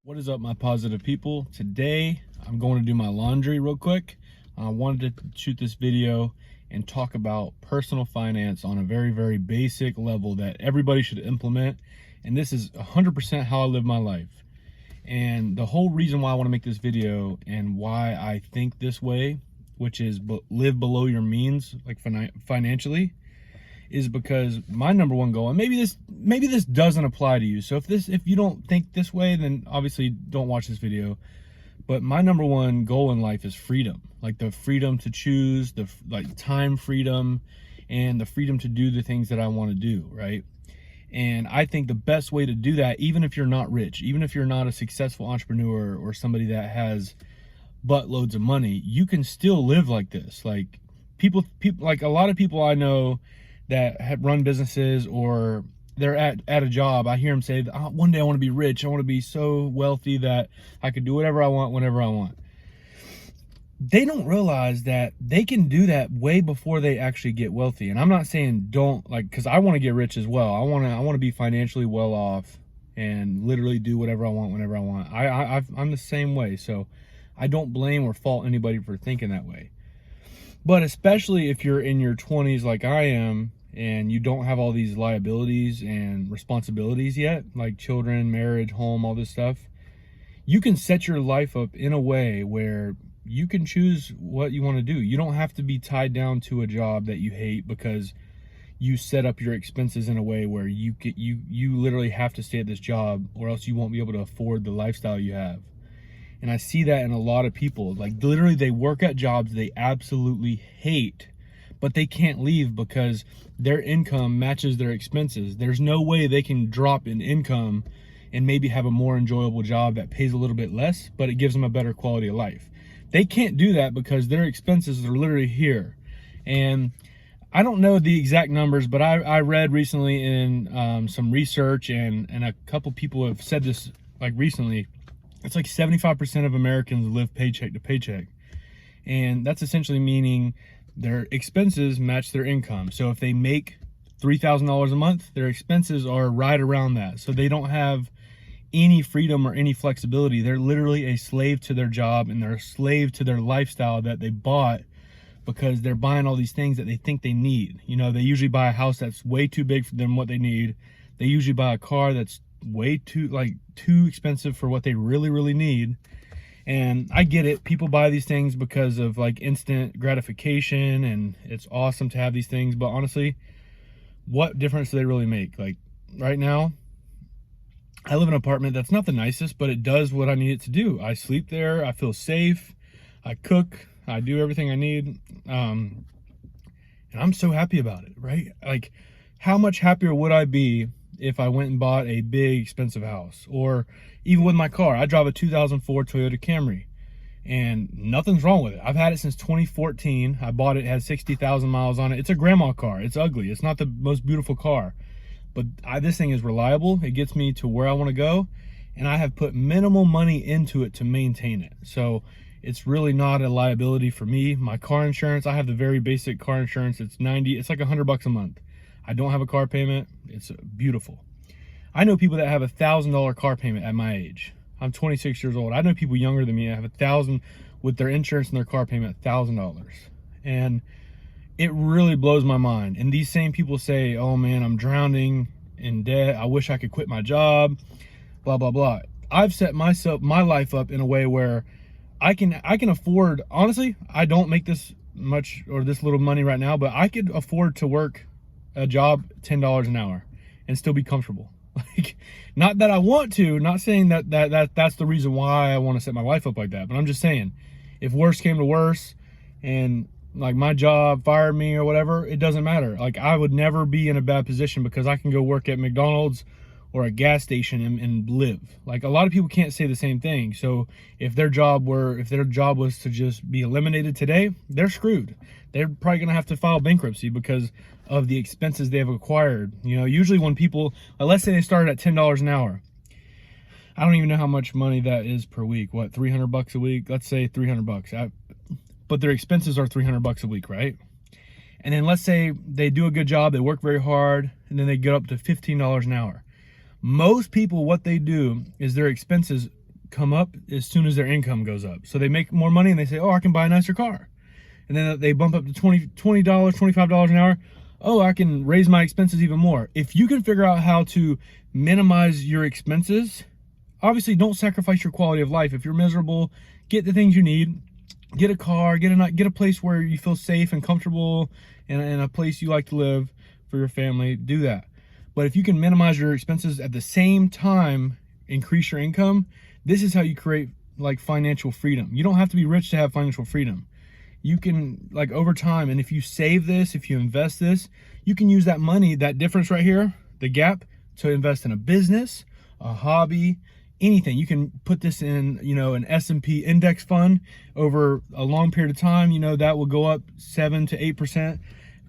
What is up, my positive people? Today I'm going to do my laundry real quick. I wanted to shoot this video and talk about personal finance on a very, very basic level that everybody should implement. And this is 100% how I live my life. And the whole reason why I want to make this video and why I think this way, which is live below your means, like financially, is because my number one goal, and maybe this doesn't apply to you. So if you don't think this way, then obviously don't watch this video. But my number one goal in life is freedom, like the freedom to choose, the time freedom, and the freedom to do the things that I want to do, right? And I think the best way to do that, even if you're not rich, even if you're not a successful entrepreneur or somebody that has buttloads of money, you can still live like this. Like people, like a lot of people I know that have run businesses, or they're at a job, I hear them say, oh, one day I want to be rich. I want to be so wealthy that I could do whatever I want, whenever I want. They don't realize that they can do that way before they actually get wealthy. And I'm not saying don't, like, because I want to get rich as well. I want to be financially well off and literally do whatever I want, whenever I want. I'm the same way. So I don't blame or fault anybody for thinking that way. But especially if you're in your 20s like I am, and you don't have all these liabilities and responsibilities yet, like children, marriage, home, all this stuff, you can set your life up in a way where you can choose what you want to do. You don't have to be tied down to a job that you hate because you set up your expenses in a way where you literally have to stay at this job, or else you won't be able to afford the lifestyle you have. And I see that in a lot of people. Like literally they work at jobs they absolutely hate, but they can't leave because their income matches their expenses. There's no way they can drop in income and maybe have a more enjoyable job that pays a little bit less, but it gives them a better quality of life. They can't do that because their expenses are literally here. And I don't know the exact numbers, but I read recently in some research, and a couple people have said this like recently, it's like 75% of Americans live paycheck to paycheck. And that's essentially meaning their expenses match their income. So if they make $3,000 a month, their expenses are right around that. So they don't have any freedom or any flexibility. They're literally a slave to their job, and they're a slave to their lifestyle that they bought because they're buying all these things that they think they need. You know, they usually buy a house that's way too big for them, what they need. They usually buy a car that's way too expensive for what they really, really need. And I get it. People buy these things because of like instant gratification, and it's awesome to have these things. But honestly, what difference do they really make? Like right now, I live in an apartment that's not the nicest, but it does what I need it to do. I sleep there. I feel safe. I cook. I do everything I need. And I'm so happy about it, right? Like how much happier would I be if I went and bought a big expensive house? Or even with my car, I drive a 2004 Toyota Camry and nothing's wrong with it. I've had it since 2014. I bought it, it has 60,000 miles on it. It's a grandma car. It's ugly. It's not the most beautiful car, but this thing is reliable. It gets me to where I want to go, and I have put minimal money into it to maintain it. So it's really not a liability for me. My car insurance, I have the very basic car insurance. It's like $100 a month. I don't have a car payment. It's beautiful. I know people that have $1,000 car payment at my age. I'm 26 years old. I know people younger than me that have $1,000 with their insurance and their car payment, $1,000. And it really blows my mind. And these same people say, oh man, I'm drowning in debt. I wish I could quit my job, blah, blah, blah. I've set my life up in a way where I can afford, honestly, I don't make this much or this little money right now, but I could afford to work a job $10 an hour and still be comfortable. Like, not that I want to, not saying that's the reason why I want to set my life up like that, but I'm just saying, if worse came to worse and like my job fired me or whatever, it doesn't matter. Like I would never be in a bad position because I can go work at McDonald's or a gas station and live. Like a lot of people can't say the same thing. So if their job was to just be eliminated today, they're screwed. They're probably gonna have to file bankruptcy because of the expenses they have acquired. You know, usually when people, let's say they started at $10 an hour. I don't even know how much money that is per week. What, 300 bucks a week? Let's say 300 bucks. But their expenses are 300 bucks a week, right? And then let's say they do a good job, they work very hard, and then they get up to $15 an hour. Most people, what they do is their expenses come up as soon as their income goes up. So they make more money and they say, oh, I can buy a nicer car. And then they bump up to $20, $25 an hour. Oh, I can raise my expenses even more. If you can figure out how to minimize your expenses, obviously don't sacrifice your quality of life. If you're miserable, get the things you need. Get a car, get a place where you feel safe and comfortable, and a place you like to live for your family. Do that. But if you can minimize your expenses at the same time, increase your income, this is how you create like financial freedom. You don't have to be rich to have financial freedom. You can, like, over time, and if you save this, if you invest this, you can use that money, that difference right here, the gap, to invest in a business, a hobby, anything. You can put this in, you know, an S&P index fund over a long period of time. You know, that will go up 7 to 8%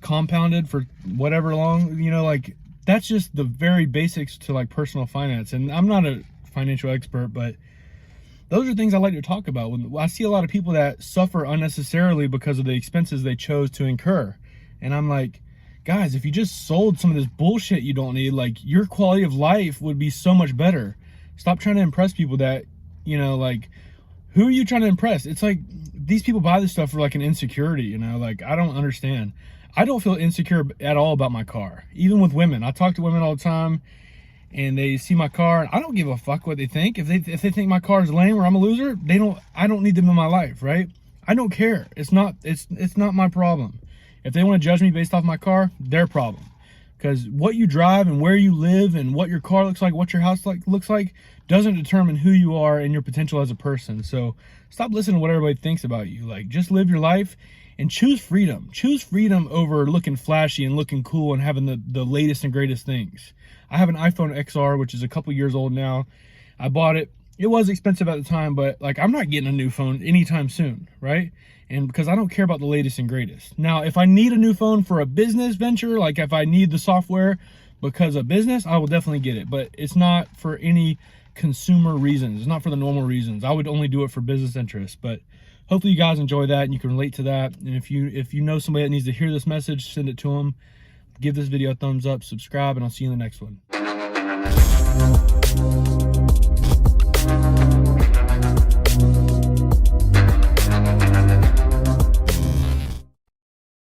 compounded for whatever long, you know, like, that's just the very basics to like personal finance. And I'm not a financial expert, but those are things I like to talk about. When I see a lot of people that suffer unnecessarily because of the expenses they chose to incur. And I'm like, guys, if you just sold some of this bullshit you don't need, like, your quality of life would be so much better. Stop trying to impress people that, you know, like, who are you trying to impress? It's like, these people buy this stuff for like an insecurity, you know, like, I don't understand. I don't feel insecure at all about my car. Even with women, I talk to women all the time and they see my car and I don't give a fuck what they think. If they think my car is lame or I'm a loser, I don't need them in my life, right? I don't care. It's not my problem. If they want to judge me based off my car, their problem. Because what you drive and where you live and what your car looks like, what your house looks like, doesn't determine who you are and your potential as a person. So stop listening to what everybody thinks about you. Like, just live your life and choose freedom. Choose freedom over looking flashy and looking cool and having the latest and greatest things. I have an iPhone XR, which is a couple years old now. I bought it. It was expensive at the time, but like, I'm not getting a new phone anytime soon, right? And because I don't care about the latest and greatest. Now, if I need a new phone for a business venture, like if I need the software because of business, I will definitely get it. But it's not for any consumer reasons. It's not for the normal reasons. I would only do it for business interests. But hopefully you guys enjoy that and you can relate to that. And if you know somebody that needs to hear this message, send it to them. Give this video a thumbs up, subscribe, and I'll see you in the next one.